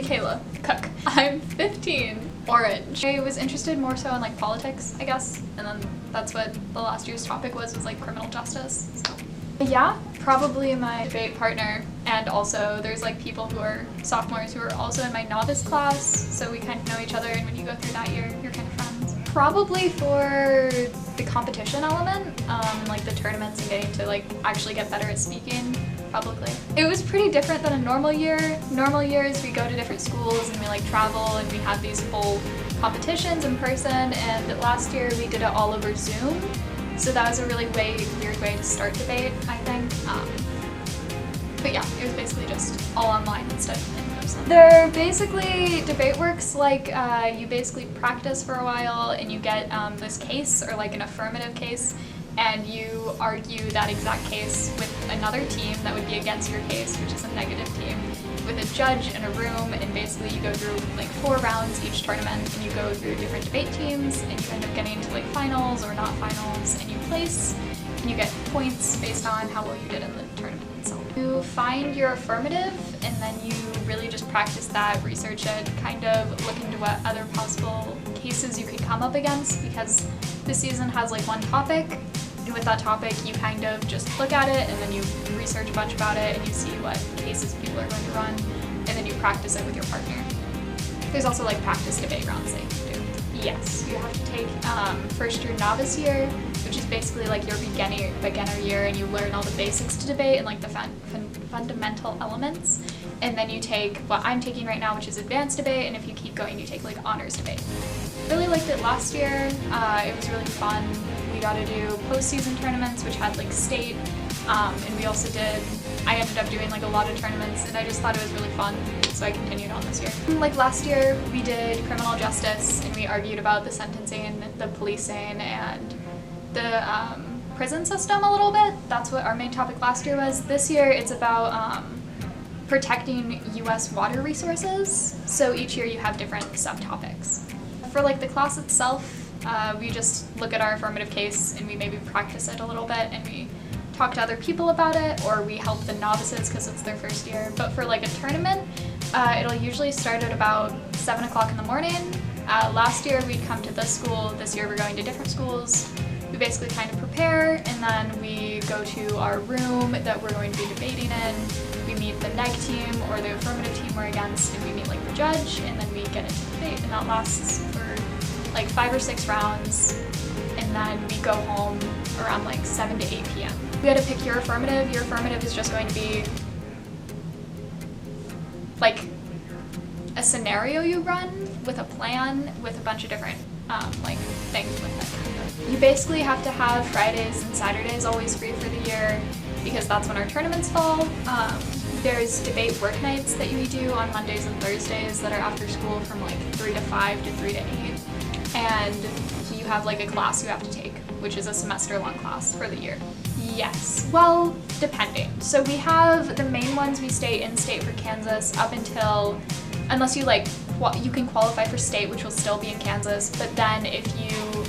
Makayla, cook. I'm 15, orange. I was interested more so in like politics, I guess, and then that's what the last year's topic was like criminal justice. So yeah, probably my debate partner, and also there's like people who are sophomores who are also in my novice class, so we kind of know each other, and when you go through that year, you're kind of friends. Probably for the competition element, like the tournaments and getting to like actually get better at speaking publicly. It was pretty different than a normal year. Normal years we go to different schools and we like travel and we have these full competitions in person, and last year we did it all over Zoom. So that was a really weird way to start debate, I think. But yeah, it was basically just all online instead of in person. They're basically, debate works like you basically practice for a while and you get this case or like an affirmative case, and you argue that exact case with another team that would be against your case, which is a negative team, with a judge in a room, and basically you go through like 4 rounds each tournament, and you go through different debate teams, and you end up getting to like finals or not finals, and you place, and you get points based on how well you did in the tournament itself. You find your affirmative, and then you really just practice that, research it, kind of look into what other possible cases you could come up against, because this season has like one topic, and with that topic you kind of just look at it and then you research a bunch about it and you see what cases people are going to run, and then you practice it with your partner. There's also like practice debate rounds that you can do. Yes, you have to take first year novice year, which is basically like your beginner year, and you learn all the basics to debate and like the fundamental elements. And then you take what I'm taking right now, which is advanced debate, and if you keep going you take like honors debate. Really liked it last year. It was really fun. We got to do postseason tournaments, which had like state, and we also I ended up doing like a lot of tournaments, and I just thought it was really fun, so I continued on this year. Like last year, we did criminal justice, and we argued about the sentencing, the policing, and the prison system a little bit. That's what our main topic last year was. This year, it's about protecting U.S. water resources, so each year you have different subtopics. For like the class itself, we just look at our affirmative case and we maybe practice it a little bit, and we talk to other people about it, or we help the novices because it's their first year. But for like a tournament, it'll usually start at about 7 o'clock in the morning. Last year we'd come to this school, this year we're going to different schools. We basically kind of prepare, and then we go to our room that we're going to be debating in. We meet the neg team or the affirmative team we're against, and we meet like the judge, and then we get into debate, and that lasts for like 5 or 6 rounds, and then we go home around like 7 to 8 p.m. You gotta pick your affirmative. Your affirmative is just going to be like a scenario you run with a plan with a bunch of different like things with it. You basically have to have Fridays and Saturdays always free for the year, because that's when our tournaments fall. There's debate work nights that you do on Mondays and Thursdays that are after school from like 3 to 5 to 3 to 8. And you have like a class you have to take, which is a semester-long class for the year. Yes, well, depending. So we have the main ones, we stay in state for Kansas up until, unless you like, you can qualify for state, which will still be in Kansas, but then if you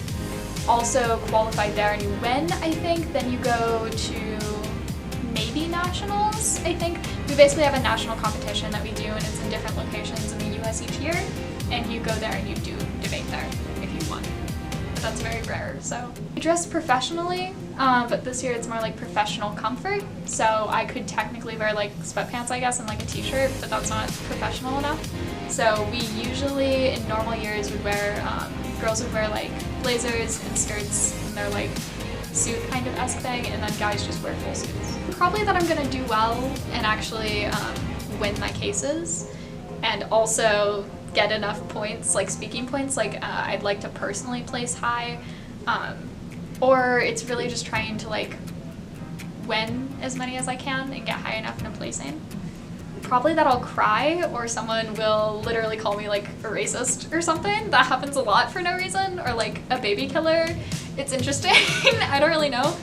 also qualify there and you win, I think, then you go to maybe nationals, I think. We basically have a national competition that we do, and it's in different locations in the US each year, and you go there and you do debate there if you want. But that's very rare, so. I dress professionally, but this year it's more like professional comfort, so I could technically wear like sweatpants, I guess, and like a t-shirt, but that's not professional enough. So we usually, in normal years, would wear, girls would wear like blazers and skirts, and they're like suit kind of esque thing, and then guys just wear full suits. Probably that I'm gonna do well and actually win my cases, and also get enough points, like speaking points, like I'd like to personally place high, or it's really just trying to like win as many as I can and get high enough in a placing. Probably that I'll cry, or someone will literally call me like a racist or something. That happens a lot for no reason, or like a baby killer. It's interesting. I don't really know,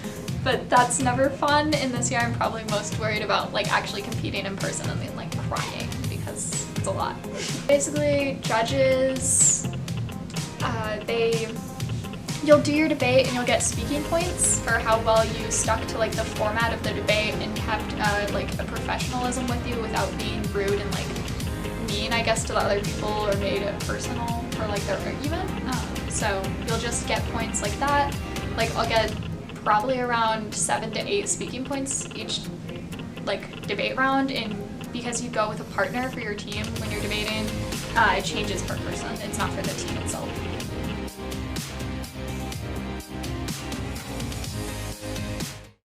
but that's never fun. And this year I'm probably most worried about like actually competing in person and then like crying, because it's a lot. Basically, judges, you'll do your debate and you'll get speaking points for how well you stuck to like the format of the debate and kept like a professionalism with you without being rude and like mean mean, I guess, to the other people or made it personal for like their argument. So you'll just get points like that. Like I'll get probably around 7 to 8 speaking points each like debate round, and because you go with a partner for your team when you're debating, it changes per person. It's not for the team itself.